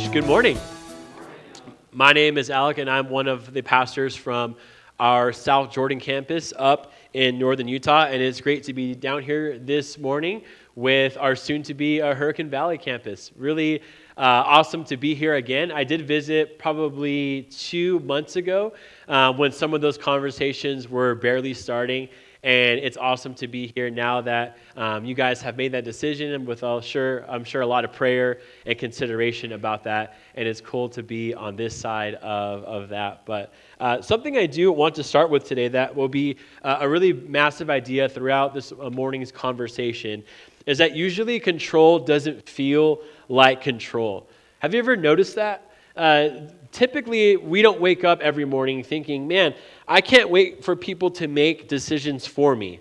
Church. Good morning. My name is Alec, and I'm one of the pastors from our South Jordan campus up in northern Utah, and it's great to be down here this morning with our soon-to-be Hurricane Valley campus. Really awesome to be here again. I did visit probably 2 months ago when some of those conversations were barely starting. And it's awesome to be here now that you guys have made that decision, and with I'm sure a lot of prayer and consideration about that. And it's cool to be on this side of that. But something I do want to start with today that will be a really massive idea throughout this morning's conversation is that usually control doesn't feel like control. Have you ever noticed that? Typically, we don't wake up every morning thinking, man, I can't wait for people to make decisions for me.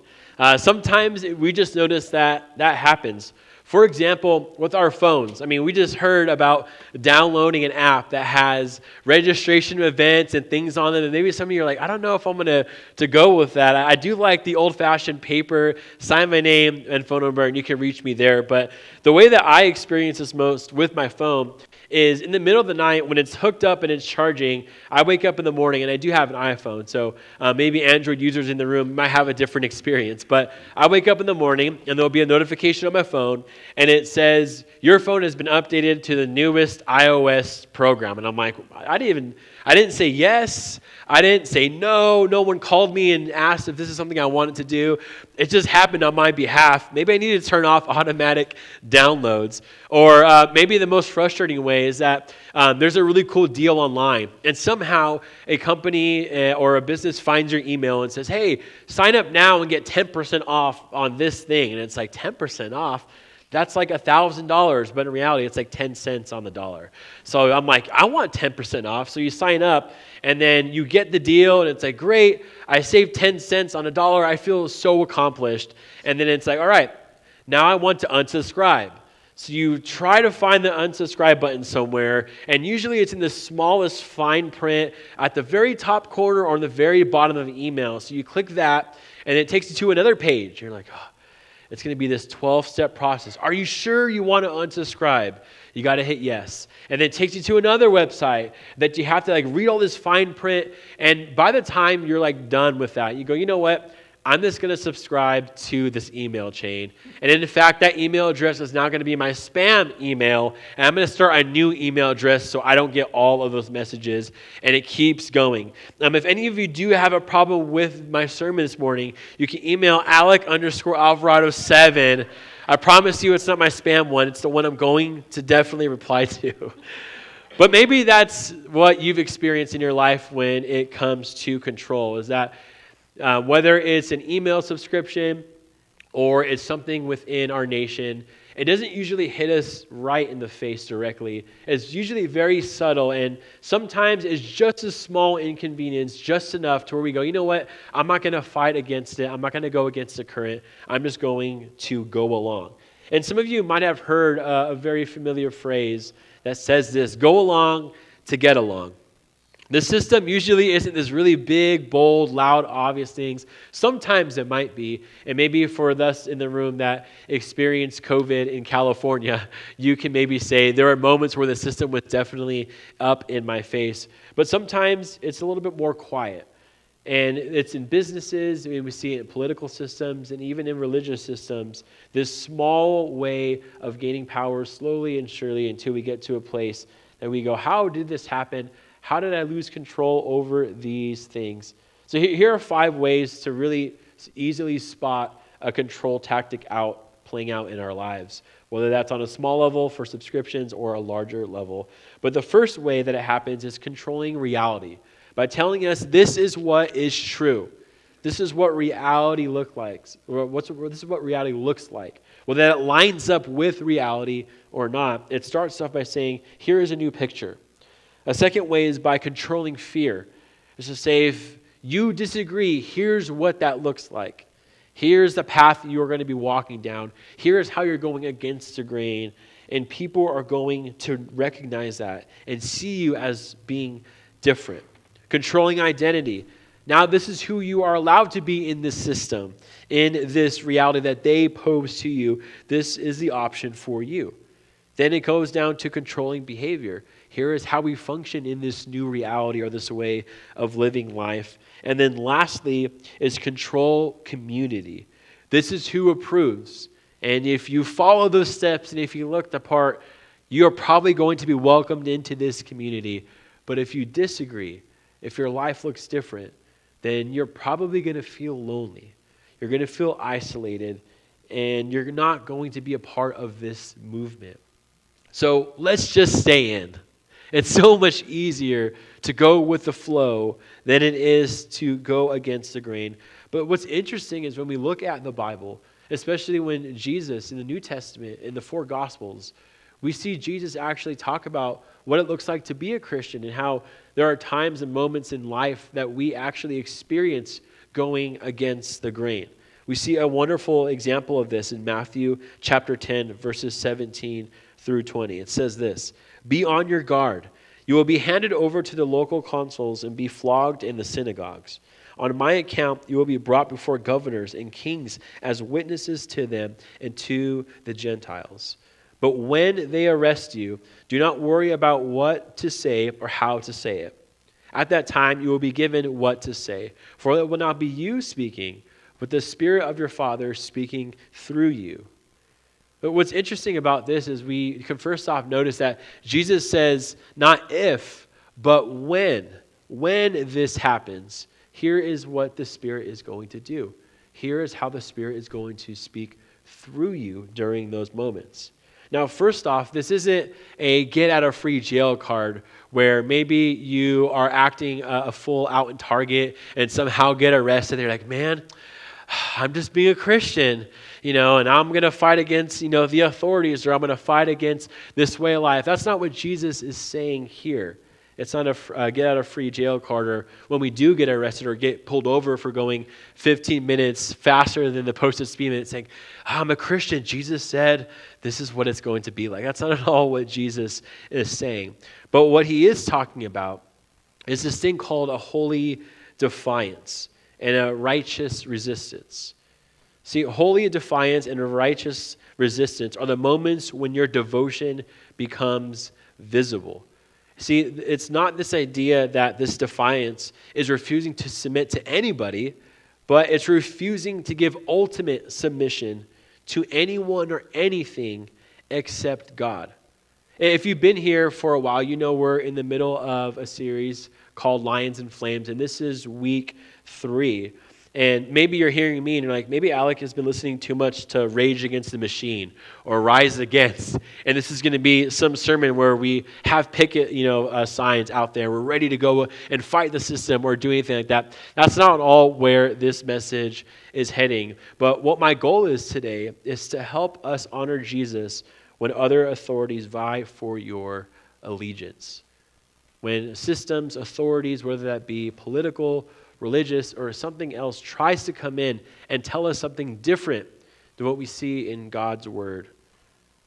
Sometimes we just notice that happens. For example, with our phones. I mean, we just heard about downloading an app that has registration events and things on it, and maybe some of you are like, I don't know if I'm going to go with that. I do like the old-fashioned paper, sign my name and phone number, and you can reach me there. But the way that I experience this most with my phone is in the middle of the night when it's hooked up and it's charging. I wake up in the morning, and I do have an iPhone, so maybe Android users in the room might have a different experience. But I wake up in the morning, and there'll be a notification on my phone, and it says, your phone has been updated to the newest iOS program. And I'm like, I didn't say yes. I didn't say no. No one called me and asked if this is something I wanted to do. It just happened on my behalf. Maybe I needed to turn off automatic downloads. Or maybe the most frustrating way is that there's a really cool deal online, and somehow a company or a business finds your email and says, hey, sign up now and get 10% off on this thing. And it's like 10% off? That's like $1,000, but in reality, it's like 10 cents on the dollar. So I'm like, I want 10% off. So you sign up, and then you get the deal, and it's like, great, I saved 10 cents on a dollar. I feel so accomplished. And then it's like, all right, now I want to unsubscribe. So you try to find the unsubscribe button somewhere, and usually it's in the smallest fine print at the very top corner or on the very bottom of the email. So you click that, and it takes you to another page. You're like, oh. It's going to be this 12-step process. Are you sure you want to unsubscribe? You got to hit yes. And then it takes you to another website that you have to read all this fine print. And by the time you're done with that, you go, you know what? I'm just going to subscribe to this email chain. And in fact, that email address is now going to be my spam email. And I'm going to start a new email address so I don't get all of those messages. And it keeps going. If any of you do have a problem with my sermon this morning, you can email Alec_Alvarado7. I promise you it's not my spam one. It's the one I'm going to definitely reply to. But maybe that's what you've experienced in your life when it comes to control, is that whether it's an email subscription or it's something within our nation, it doesn't usually hit us right in the face directly. It's usually very subtle, and sometimes it's just a small inconvenience, just enough to where we go, you know what, I'm not going to fight against it. I'm not going to go against the current. I'm just going to go along. And some of you might have heard a very familiar phrase that says this: go along to get along. The system usually isn't this really big, bold, loud, obvious things. Sometimes it might be. And maybe for us in the room that experienced COVID in California, you can maybe say there are moments where the system was definitely up in my face. But sometimes it's a little bit more quiet. And it's in businesses, we see it in political systems, and even in religious systems, this small way of gaining power slowly and surely until we get to a place that we go, how did this happen? How did I lose control over these things? So here are 5 ways to really easily spot a control tactic playing out in our lives, whether that's on a small level for subscriptions or a larger level. But the first way that it happens is controlling reality by telling us this is what is true. This is what reality looks like. This is what reality looks like. Whether that lines up with reality or not, it starts off by saying, here is a new picture. A second way is by controlling fear. It's to say, if you disagree, here's what that looks like. Here's the path you're going to be walking down. Here's how you're going against the grain. And people are going to recognize that and see you as being different. Controlling identity. Now this is who you are allowed to be in this system, in this reality that they pose to you. This is the option for you. Then it goes down to controlling behavior. Here is how we function in this new reality or this way of living life. And then lastly is control community. This is who approves. And if you follow those steps and if you look the part, you're probably going to be welcomed into this community. But if you disagree, if your life looks different, then you're probably going to feel lonely. You're going to feel isolated, and you're not going to be a part of this movement. So let's just stay in. It's so much easier to go with the flow than it is to go against the grain. But what's interesting is when we look at the Bible, especially when Jesus in the New Testament, in the 4 Gospels, we see Jesus actually talk about what it looks like to be a Christian and how there are times and moments in life that we actually experience going against the grain. We see a wonderful example of this in Matthew chapter 10, verses 17 through 20. It says this, "Be on your guard. You will be handed over to the local consuls and be flogged in the synagogues. On my account, you will be brought before governors and kings as witnesses to them and to the Gentiles. But when they arrest you, do not worry about what to say or how to say it. At that time, you will be given what to say, for it will not be you speaking, but the Spirit of your Father speaking through you." But what's interesting about this is we can first off notice that Jesus says not if, but when. When this happens, here is what the Spirit is going to do. Here is how the Spirit is going to speak through you during those moments. Now, first off, this isn't a get-out-of-free-jail card where maybe you are acting a fool out in Target and somehow get arrested. They're like, man, I'm just being a Christian, and I'm going to fight against, the authorities, or I'm going to fight against this way of life. That's not what Jesus is saying here. It's not a get-out-of-free-jail card, or when we do get arrested or get pulled over for going 15 minutes faster than the posted speed limit, saying, I'm a Christian. Jesus said this is what it's going to be like. That's not at all what Jesus is saying. But what he is talking about is this thing called a holy defiance and a righteous resistance. See, holy defiance and a righteous resistance are the moments when your devotion becomes visible. See, it's not this idea that this defiance is refusing to submit to anybody, but it's refusing to give ultimate submission to anyone or anything except God. If you've been here for a while, we're in the middle of a series called Lions and Flames, and this is week 3. And maybe you're hearing me and you're like, maybe Alec has been listening too much to Rage Against the Machine or Rise Against. And this is going to be some sermon where we have picket, signs out there. We're ready to go and fight the system or do anything like that. That's not at all where this message is heading. But what my goal is today is to help us honor Jesus when other authorities vie for your allegiance. When systems, authorities, whether that be political, religious, or something else, tries to come in and tell us something different than what we see in God's word.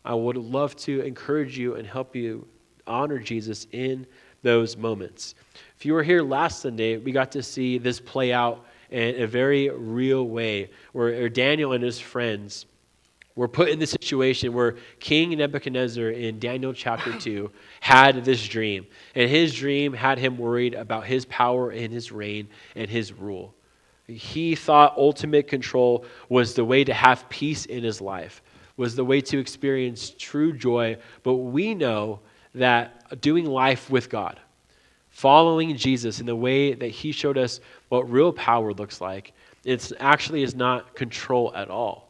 I would love to encourage you and help you honor Jesus in those moments. If you were here last Sunday, we got to see this play out in a very real way, where Daniel and his friends were put in the situation where King Nebuchadnezzar in Daniel chapter 2 had this dream. And his dream had him worried about his power and his reign and his rule. He thought ultimate control was the way to have peace in his life, was the way to experience true joy. But we know that doing life with God, following Jesus in the way that he showed us what real power looks like, it actually is not control at all.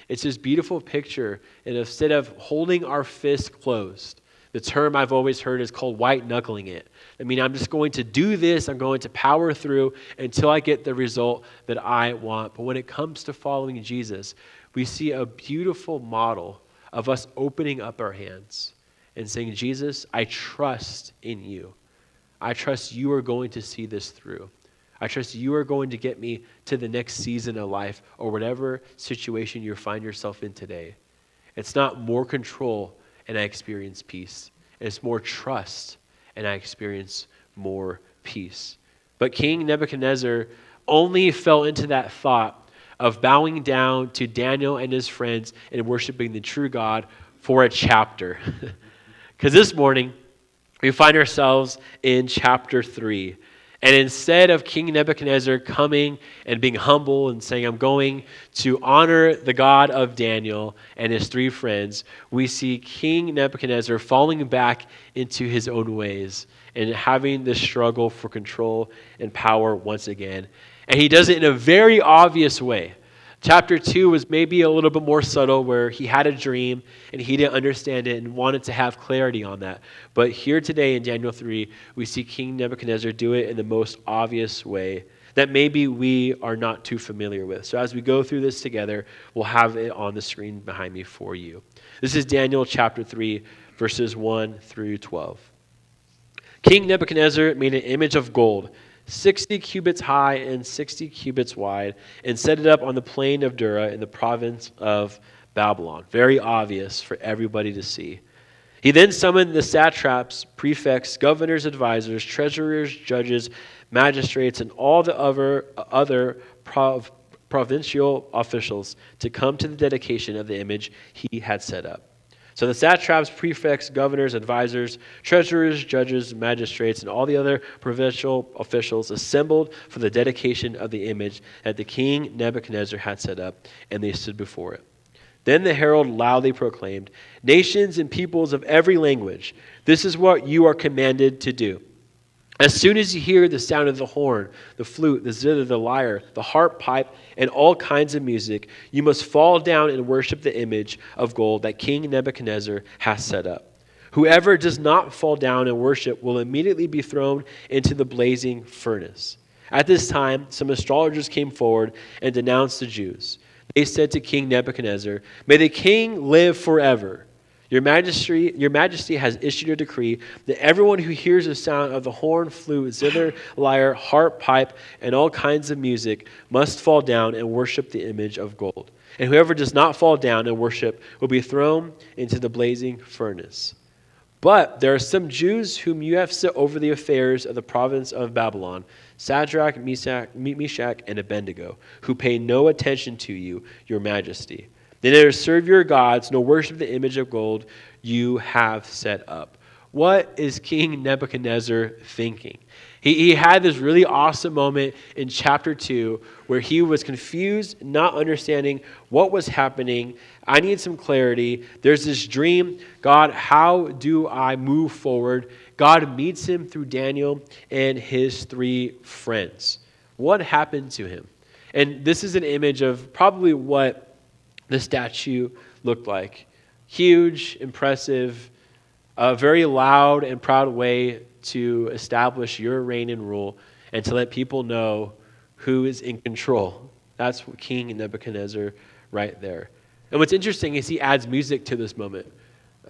It's this beautiful picture, and instead of holding our fist closed, the term I've always heard is called white knuckling it. I mean, I'm just going to do this, I'm going to power through until I get the result that I want. But when it comes to following Jesus, we see a beautiful model of us opening up our hands and saying, Jesus, I trust in you. I trust you are going to see this through. I trust you are going to get me to the next season of life or whatever situation you find yourself in today. It's not more control and I experience peace. It's more trust and I experience more peace. But King Nebuchadnezzar only fell into that thought of bowing down to Daniel and his friends and worshiping the true God for a chapter. Because this morning, we find ourselves in chapter 3. And instead of King Nebuchadnezzar coming and being humble and saying, I'm going to honor the God of Daniel and his three friends, we see King Nebuchadnezzar falling back into his own ways and having this struggle for control and power once again. And he does it in a very obvious way. Chapter 2 was maybe a little bit more subtle, where he had a dream and he didn't understand it and wanted to have clarity on that. But here today in Daniel 3, we see King Nebuchadnezzar do it in the most obvious way that maybe we are not too familiar with. So as we go through this together, we'll have it on the screen behind me for you. This is Daniel chapter 3, verses 1 through 12. King Nebuchadnezzar made an image of gold, 60 cubits high and 60 cubits wide, and set it up on the plain of Dura in the province of Babylon. Very obvious for everybody to see. He then summoned the satraps, prefects, governors, advisors, treasurers, judges, magistrates, and all the other provincial officials to come to the dedication of the image he had set up. So the satraps, prefects, governors, advisors, treasurers, judges, magistrates, and all the other provincial officials assembled for the dedication of the image that the king Nebuchadnezzar had set up, and they stood before it. Then the herald loudly proclaimed, "Nations and peoples of every language, this is what you are commanded to do. As soon as you hear the sound of the horn, the flute, the zither, the lyre, the harp, pipe, and all kinds of music, you must fall down and worship the image of gold that King Nebuchadnezzar has set up. Whoever does not fall down and worship will immediately be thrown into the blazing furnace." At this time, some astrologers came forward and denounced the Jews. They said to King Nebuchadnezzar, "May the king live forever. Your Majesty has issued a decree that everyone who hears the sound of the horn, flute, zither, lyre, harp, pipe, and all kinds of music must fall down and worship the image of gold. And whoever does not fall down and worship will be thrown into the blazing furnace. But there are some Jews whom you have set over the affairs of the province of Babylon, Shadrach, Meshach, and Abednego, who pay no attention to you, your Majesty. They neither serve your gods nor worship the image of gold you have set up." What is King Nebuchadnezzar thinking? He had this really awesome moment in chapter 2 where he was confused, not understanding what was happening. I need some clarity. There's this dream. God, how do I move forward? God meets him through Daniel and his three friends. What happened to him? And this is an image of probably what the statue looked like. Huge, impressive, a very loud and proud way to establish your reign and rule and to let people know who is in control. That's King Nebuchadnezzar right there. And what's interesting is he adds music to this moment.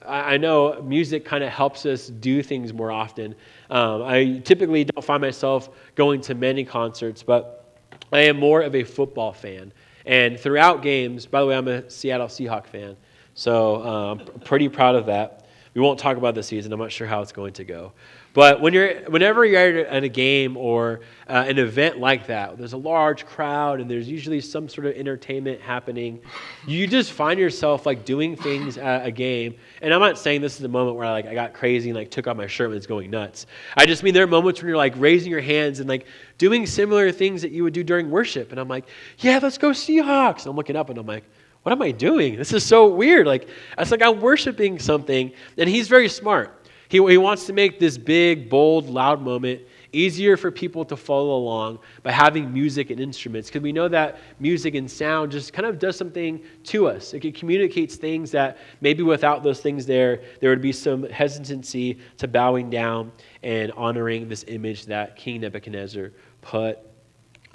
I know music kind of helps us do things more often. I typically don't find myself going to many concerts, but I am more of a football fan. And throughout games, by the way, I'm a Seattle Seahawks fan, so I'm pretty proud of that. We won't talk about the season. I'm not sure how it's going to go. But whenever you're at a game or an event like that, there's a large crowd and there's usually some sort of entertainment happening. You just find yourself like doing things at a game. And I'm not saying this is a moment where I got crazy and took off my shirt and was going nuts. I just mean there are moments when you're raising your hands and doing similar things that you would do during worship. And I'm like, yeah, let's go Seahawks. And I'm looking up and I'm like, what am I doing? This is so weird. It's like I'm worshiping something. And he's very smart. He wants to make this big, bold, loud moment easier for people to follow along by having music and instruments, because we know that music and sound just kind of does something to us. It communicates things that maybe without those things there would be some hesitancy to bowing down and honoring this image that King Nebuchadnezzar put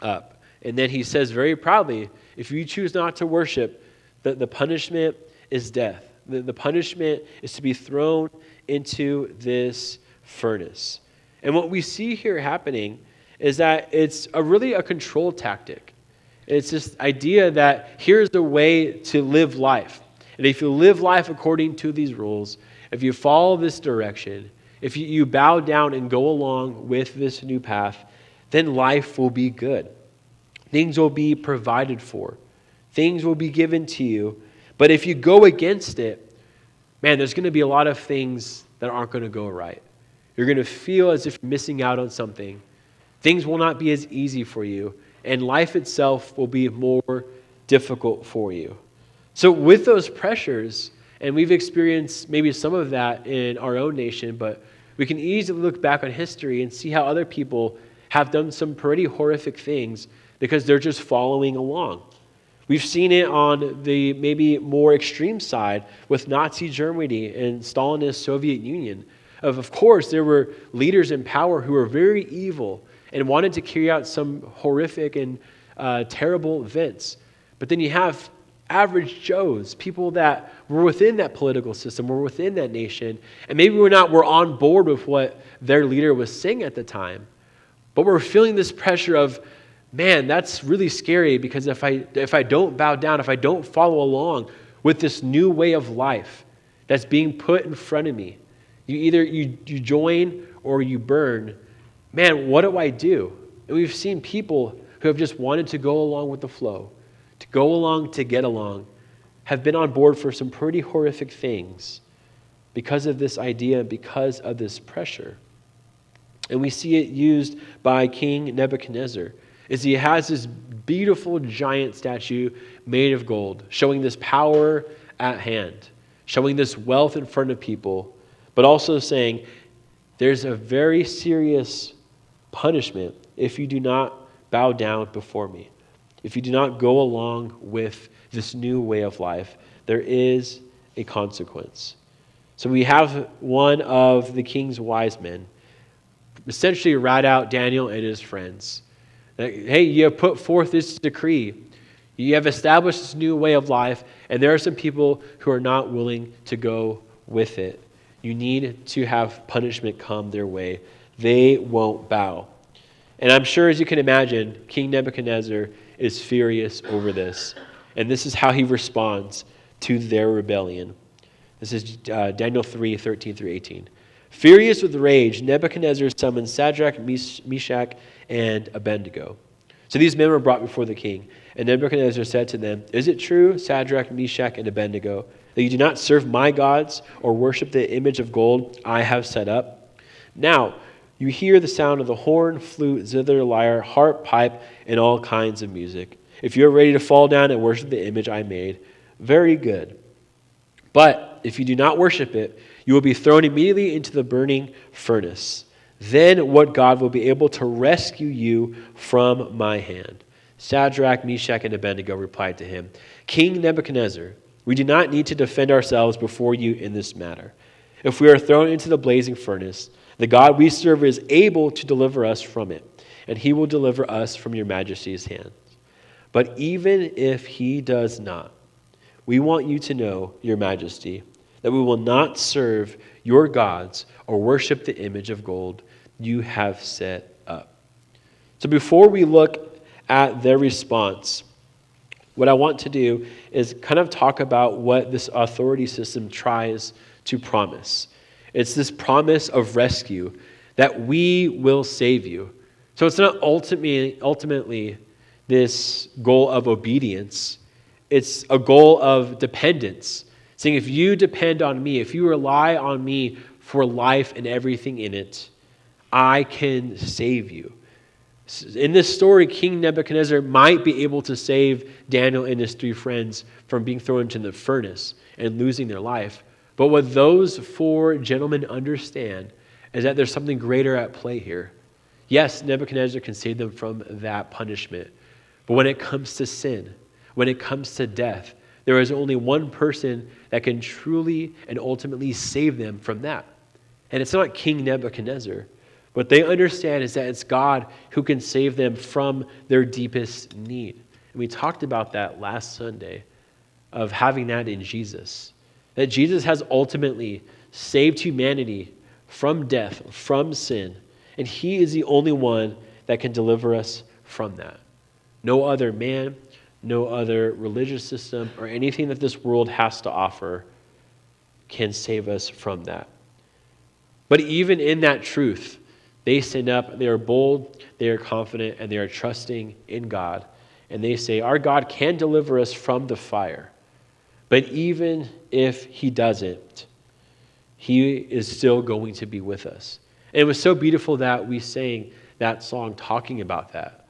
up. And then he says very proudly, if you choose not to worship, the punishment is death. The punishment is to be thrown into this furnace. And what we see here happening is that it's really a control tactic. It's this idea that here's the way to live life. And if you live life according to these rules, if you follow this direction, if you bow down and go along with this new path, then life will be good. Things will be provided for. Things will be given to you. But if you go against it, man, there's going to be a lot of things that aren't going to go right. You're going to feel as if you're missing out on something. Things will not be as easy for you, and life itself will be more difficult for you. So with those pressures, and we've experienced maybe some of that in our own nation, but we can easily look back on history and see how other people have done some pretty horrific things because they're just following along. We've seen it on the maybe more extreme side with Nazi Germany and Stalinist Soviet Union. Of course, there were leaders in power who were very evil and wanted to carry out some horrific and terrible events. But then you have average Joes, people that were within that political system, were within that nation, and maybe we're on board with what their leader was saying at the time, but we're feeling this pressure of, man, that's really scary because if I don't bow down, if I don't follow along with this new way of life that's being put in front of me, you join or you burn. Man, what do I do? And we've seen people who have just wanted to go along with the flow, to go along to get along, have been on board for some pretty horrific things because of this idea, because of this pressure. And we see it used by King Nebuchadnezzar, as he has this beautiful giant statue made of gold, showing this power at hand, showing this wealth in front of people, but also saying there's a very serious punishment if you do not bow down before me. If you do not go along with this new way of life, there is a consequence. So we have one of the king's wise men essentially rat out Daniel and his friends. Hey, you have put forth this decree. You have established this new way of life, and there are some people who are not willing to go with it. You need to have punishment come their way. They won't bow. And I'm sure, as you can imagine, King Nebuchadnezzar is furious over this. And this is how he responds to their rebellion. This is Daniel 3:13-18. Furious with rage, Nebuchadnezzar summoned Shadrach, Meshach, and Abednego. So these men were brought before the king. And Nebuchadnezzar said to them, "Is it true, Shadrach, Meshach, and Abednego, that you do not serve my gods or worship the image of gold I have set up? Now, you hear the sound of the horn, flute, zither, lyre, harp, pipe, and all kinds of music. If you are ready to fall down and worship the image I made, very good. But if you do not worship it, you will be thrown immediately into the burning furnace. Then what God will be able to rescue you from my hand?" Shadrach, Meshach, and Abednego replied to him, "King Nebuchadnezzar, we do not need to defend ourselves before you in this matter. If we are thrown into the blazing furnace, the God we serve is able to deliver us from it, and he will deliver us from your majesty's hands. But even if he does not, we want you to know, your majesty, that we will not serve your gods or worship the image of gold you have set up." So before we look at their response, what I want to do is kind of talk about what this authority system tries to promise. It's this promise of rescue, that we will save you. So it's not ultimately this goal of obedience. It's a goal of dependence. Saying, if you depend on me, if you rely on me for life and everything in it, I can save you. In this story, King Nebuchadnezzar might be able to save Daniel and his three friends from being thrown into the furnace and losing their life. But what those four gentlemen understand is that there's something greater at play here. Yes, Nebuchadnezzar can save them from that punishment. But when it comes to sin, when it comes to death, there is only one person that can truly and ultimately save them from that. And it's not King Nebuchadnezzar. What they understand is that it's God who can save them from their deepest need. And we talked about that last Sunday, of having that in Jesus. That Jesus has ultimately saved humanity from death, from sin. And he is the only one that can deliver us from that. No other man, no other religious system, or anything that this world has to offer can save us from that. But even in that truth, they stand up, they are bold, they are confident, and they are trusting in God. And they say, our God can deliver us from the fire. But even if he doesn't, he is still going to be with us. And it was so beautiful that we sang that song talking about that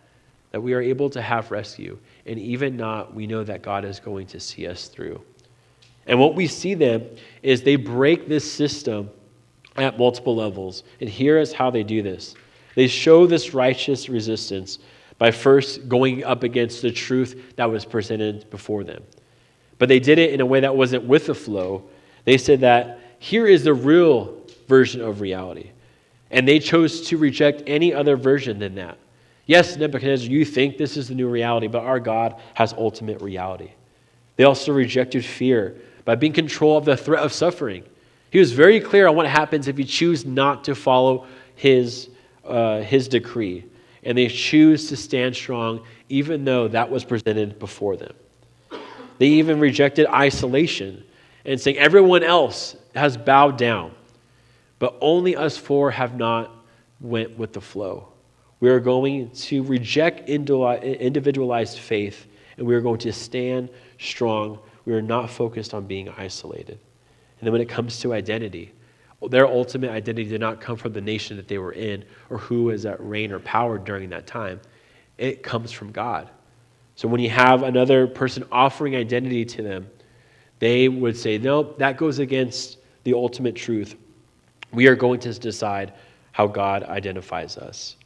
we are able to have rescue. And even not, we know that God is going to see us through. And what we see then is they break this system at multiple levels. And here is how they do this. They show this righteous resistance by first going up against the truth that was presented before them. But they did it in a way that wasn't with the flow. They said that here is the real version of reality. And they chose to reject any other version than that. Yes, Nebuchadnezzar, you think this is the new reality, but our God has ultimate reality. They also rejected fear by being in control of the threat of suffering. He was very clear on what happens if you choose not to follow his decree. And they choose to stand strong even though that was presented before them. They even rejected isolation and saying everyone else has bowed down, but only us four have not went with the flow. We are going to reject individualized faith, and we are going to stand strong. We are not focused on being isolated. And then when it comes to identity, their ultimate identity did not come from the nation that they were in or who was at reign or power during that time. It comes from God. So when you have another person offering identity to them, they would say, no, that goes against the ultimate truth. We are going to decide how God identifies us.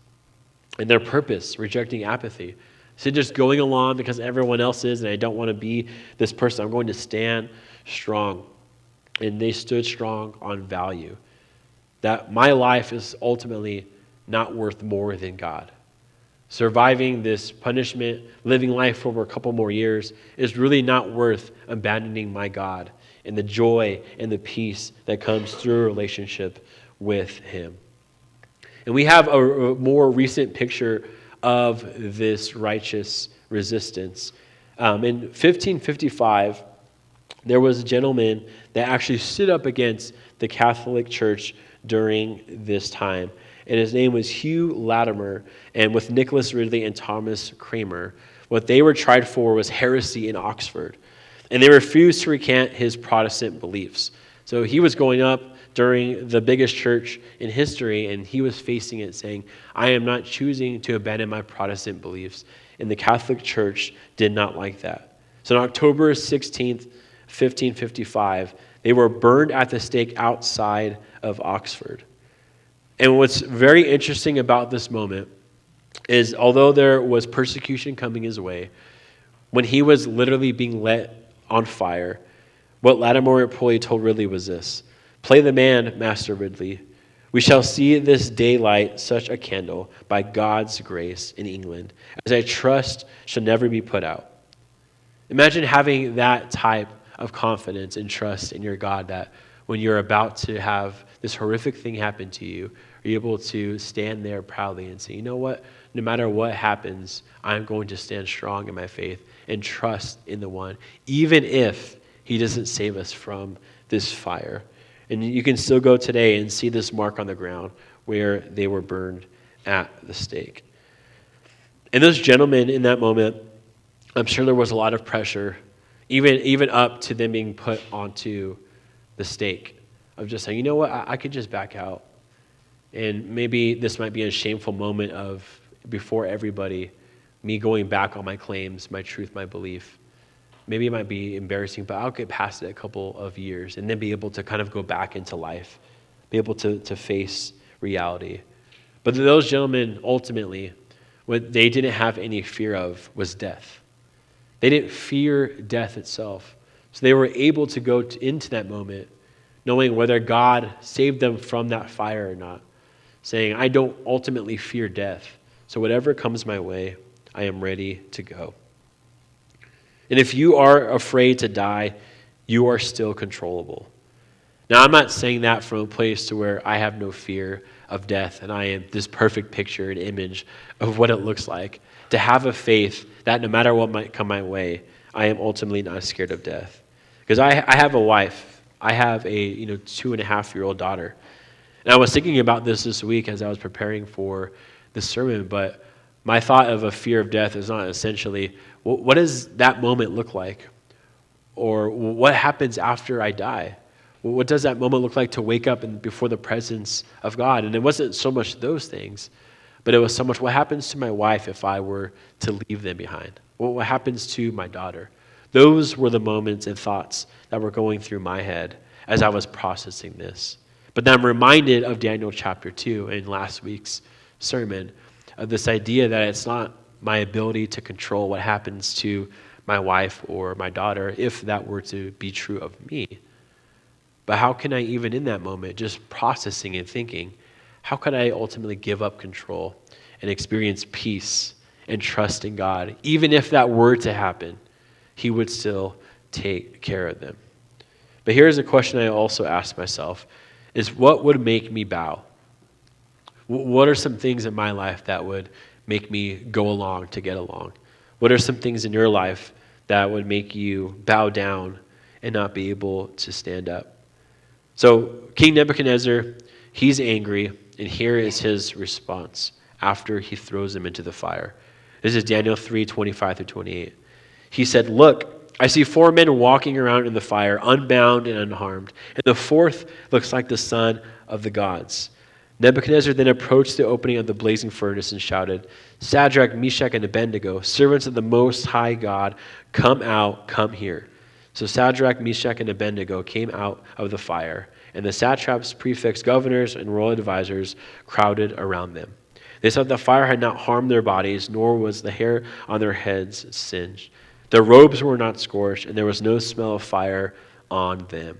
And their purpose, rejecting apathy. So just going along because everyone else is, and I don't want to be this person. I'm going to stand strong. And they stood strong on value. That my life is ultimately not worth more than God. Surviving this punishment, living life for over a couple more years is really not worth abandoning my God and the joy and the peace that comes through a relationship with him. And we have a more recent picture of this righteous resistance. In 1555, there was a gentleman that actually stood up against the Catholic Church during this time. And his name was Hugh Latimer, and with Nicholas Ridley and Thomas Cranmer. What they were tried for was heresy in Oxford. And they refused to recant his Protestant beliefs. So he was going up during the biggest church in history, and he was facing it saying, I am not choosing to abandon my Protestant beliefs. And the Catholic Church did not like that. So on October 16th, 1555, they were burned at the stake outside of Oxford. And what's very interesting about this moment is although there was persecution coming his way, when he was literally being lit on fire, what Latimer Pooley told Ridley was this: play the man, Master Ridley. We shall see this daylight such a candle by God's grace in England, as I trust shall never be put out. Imagine having that type of confidence and trust in your God that when you're about to have this horrific thing happen to you, you're able to stand there proudly and say, you know what? No matter what happens, I'm going to stand strong in my faith and trust in the one, even if he doesn't save us from this fire. And you can still go today and see this mark on the ground where they were burned at the stake. And those gentlemen in that moment, I'm sure there was a lot of pressure, even up to them being put onto the stake, of just saying, you know what, I could just back out. And maybe this might be a shameful moment of, before everybody, me going back on my claims, my truth, my belief. Maybe it might be embarrassing, but I'll get past it a couple of years and then be able to kind of go back into life, be able to face reality. But those gentlemen, ultimately, what they didn't have any fear of was death. They didn't fear death itself. So they were able to go into that moment knowing whether God saved them from that fire or not, saying, I don't ultimately fear death. So whatever comes my way, I am ready to go. And if you are afraid to die, you are still controllable. Now, I'm not saying that from a place to where I have no fear of death and I am this perfect picture and image of what it looks like. To have a faith that no matter what might come my way, I am ultimately not scared of death. Because I have a wife. I have a 2.5-year-old daughter. And I was thinking about this week as I was preparing for this sermon, but my thought of a fear of death is not essentially, what does that moment look like? Or what happens after I die? What does that moment look like to wake up and before the presence of God? And it wasn't so much those things, but it was so much what happens to my wife if I were to leave them behind? What happens to my daughter? Those were the moments and thoughts that were going through my head as I was processing this. But then I'm reminded of Daniel chapter 2 in last week's sermon, of this idea that it's not my ability to control what happens to my wife or my daughter if that were to be true of me. But how can I, even in that moment, just processing and thinking, how could I ultimately give up control and experience peace and trust in God? Even if that were to happen, he would still take care of them. But here's a question I also ask myself, is what would make me bow? What are some things in my life that would make me go along to get along? What are some things in your life that would make you bow down and not be able to stand up? So King Nebuchadnezzar, he's angry, and here is his response after he throws him into the fire. This is Daniel 3:25-28. He said, "Look, I see 4 men walking around in the fire, unbound and unharmed, and the fourth looks like the son of the gods." Nebuchadnezzar then approached the opening of the blazing furnace and shouted, "Shadrach, Meshach, and Abednego, servants of the Most High God, come out, come here." So Shadrach, Meshach, and Abednego came out of the fire, and the satraps, prefects, governors, and royal advisors crowded around them. They saw that the fire had not harmed their bodies, nor was the hair on their heads singed. Their robes were not scorched, and there was no smell of fire on them.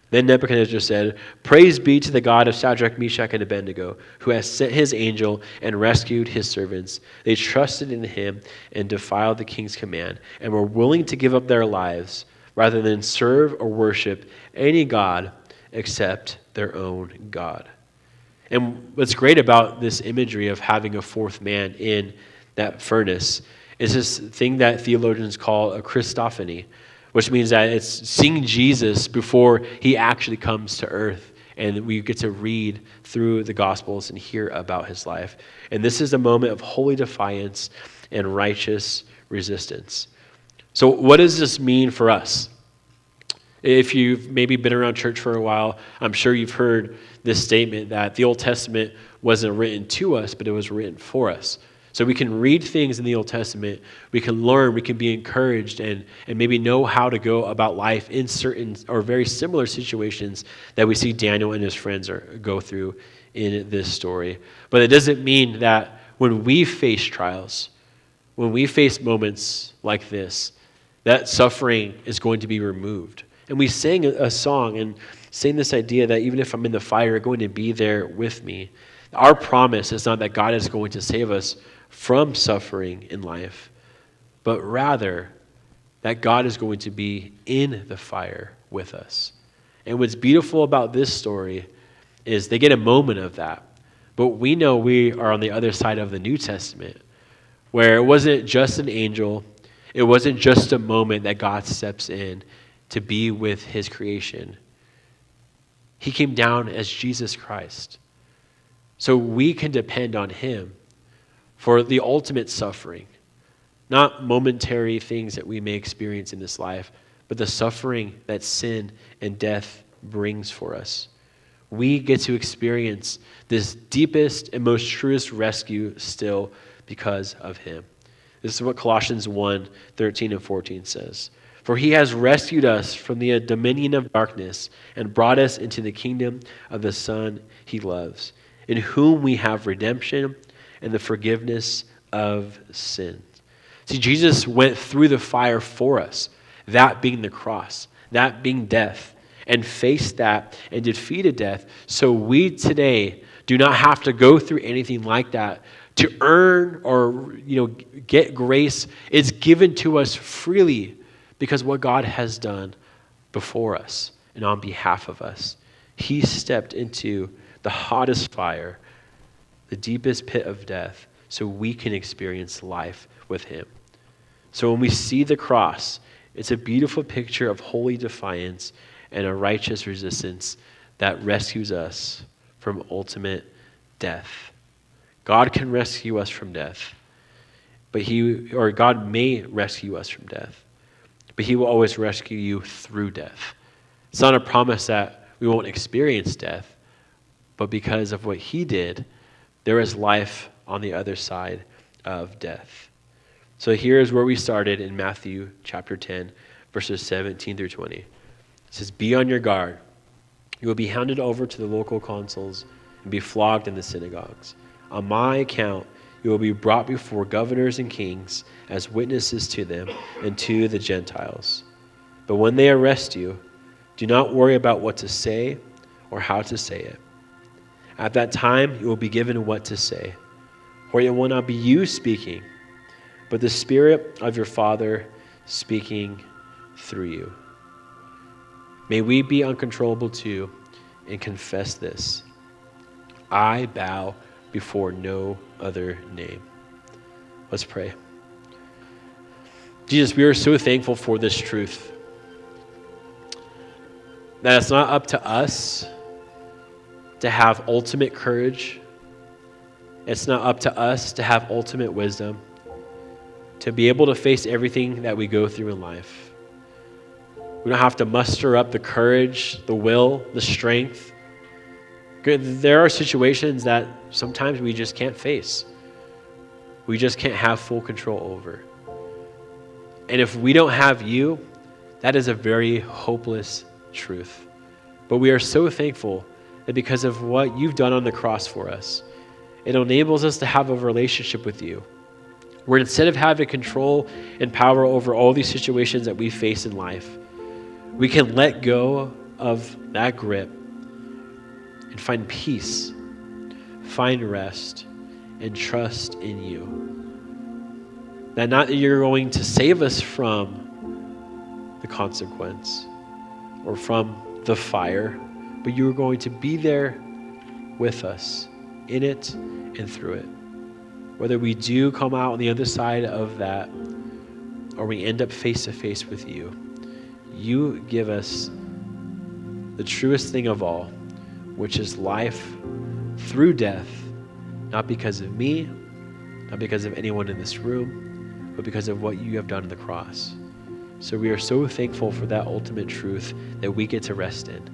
Then Nebuchadnezzar said, "Praise be to the God of Shadrach, Meshach, and Abednego, who has sent his angel and rescued his servants. They trusted in him and defied the king's command, and were willing to give up their lives rather than serve or worship any god except their own God." And what's great about this imagery of having a fourth man in that furnace is this thing that theologians call a Christophany, which means that it's seeing Jesus before he actually comes to earth, and we get to read through the Gospels and hear about his life. And this is a moment of holy defiance and righteous resistance. So what does this mean for us? If you've maybe been around church for a while, I'm sure you've heard this statement that the Old Testament wasn't written to us, but it was written for us. So we can read things in the Old Testament, we can learn, we can be encouraged, and maybe know how to go about life in certain or very similar situations that we see Daniel and his friends go through in this story. But it doesn't mean that when we face trials, when we face moments like this, that suffering is going to be removed. And we sang a song and sang this idea that even if I'm in the fire, you're going to be there with me. Our promise is not that God is going to save us from suffering in life, but rather that God is going to be in the fire with us. And what's beautiful about this story is they get a moment of that. But we know we are on the other side of the New Testament, where it wasn't just an angel, it wasn't just a moment that God steps in to be with his creation. He came down as Jesus Christ. So we can depend on him for the ultimate suffering, not momentary things that we may experience in this life, but the suffering that sin and death brings for us. We get to experience this deepest and most truest rescue still because of him. This is what Colossians 1:13-14 says. "For he has rescued us from the dominion of darkness and brought us into the kingdom of the Son he loves, in whom we have redemption and the forgiveness of sins." See, Jesus went through the fire for us, that being the cross, that being death, and faced that and defeated death. So we today do not have to go through anything like that to earn or get grace. It's given to us freely because what God has done before us and on behalf of us. He stepped into the hottest fire, the deepest pit of death, so we can experience life with him. So when we see the cross, it's a beautiful picture of holy defiance and a righteous resistance that rescues us from ultimate death. God can rescue us from death, but God may rescue us from death, but he will always rescue you through death. It's not a promise that we won't experience death, but because of what he did, there is life on the other side of death. So here's where we started in Matthew chapter 10, verses 17 through 20. It says, "Be on your guard. You will be handed over to the local consuls and be flogged in the synagogues. On my account, you will be brought before governors and kings as witnesses to them and to the Gentiles. But when they arrest you, do not worry about what to say or how to say it. At that time, you will be given what to say, for it will not be you speaking, but the Spirit of your Father speaking through you. May we be uncontrollable too and confess this: I bow before no other name." Let's pray. Jesus, we are so thankful for this truth, that it's not up to us to have ultimate courage. It's not up to us to have ultimate wisdom, to be able to face everything that we go through in life. We don't have to muster up the courage, the will, the strength. There are situations that sometimes we just can't face. We just can't have full control over. And if we don't have you, that is a very hopeless truth. But we are so thankful that because of what you've done on the cross for us, it enables us to have a relationship with you, where instead of having control and power over all these situations that we face in life, we can let go of that grip and find peace, find rest, and trust in you. That not that you're going to save us from the consequence or from the fire, but you're going to be there with us in it and through it. Whether we do come out on the other side of that or we end up face to face with you, you give us the truest thing of all, which is life through death, not because of me, not because of anyone in this room, but because of what you have done on the cross. So we are so thankful for that ultimate truth that we get to rest in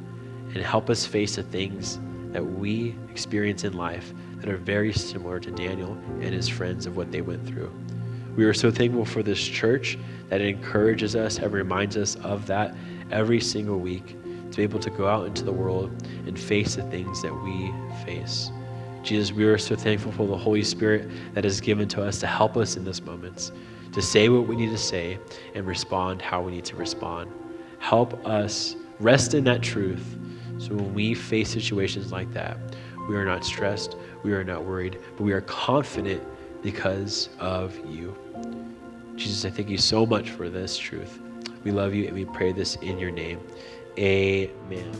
and help us face the things that we experience in life that are very similar to Daniel and his friends of what they went through. We are so thankful for this church that encourages us and reminds us of that every single week, to be able to go out into the world and face the things that we face. Jesus, we are so thankful for the Holy Spirit that is given to us to help us in these moments, to say what we need to say and respond how we need to respond. Help us rest in that truth, so when we face situations like that, we are not stressed, we are not worried, but we are confident because of you. Jesus, I thank you so much for this truth. We love you and we pray this in your name. Amen.